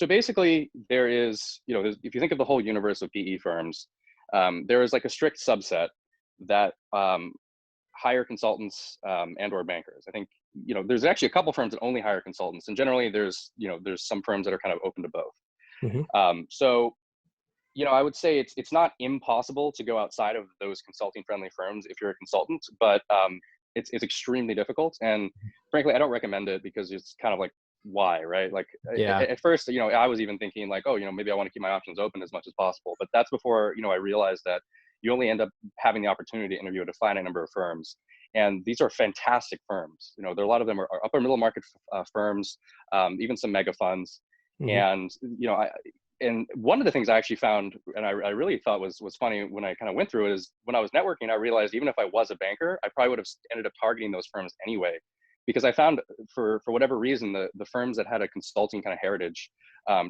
So basically, there is, if you think of the whole universe of PE firms, there is like a strict subset that hire consultants and or bankers. I think, there's actually a couple firms that only hire consultants, and generally there's some firms that are kind of open to both. So, I would say it's not impossible to go outside of those consulting friendly firms if you're a consultant, but it's extremely difficult. And frankly, I don't recommend it because it's kind of like, why, right? Like at first, I was even thinking like, oh, maybe I want to keep my options open as much as possible. But that's before, I realized that you only end up having the opportunity to interview at a finite number of firms. And these are fantastic firms. There are a lot of them are upper middle market firms, even some mega funds. And, and one of the things I actually found, and I really thought was funny when I kind of went through it, is when I was networking, I realized even if I was a banker, I probably would have ended up targeting those firms anyway, because I found for whatever reason, the firms that had a consulting kind of heritage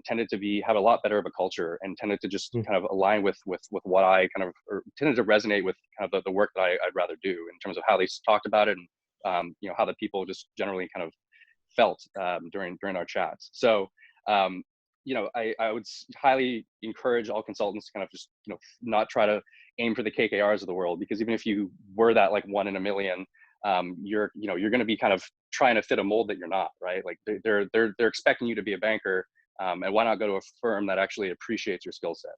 tended to have a lot better of a culture and tended to just kind of align with what I kind of, or tended to resonate with kind of the work that I'd rather do in terms of how they talked about it and how the people just generally kind of felt during our chats. So I would highly encourage all consultants to kind of just not try to aim for the KKRs of the world, because even if you were that like 1 in a million, you're going to be kind of trying to fit a mold that you're not, right? Like they're expecting you to be a banker, and why not go to a firm that actually appreciates your skill set?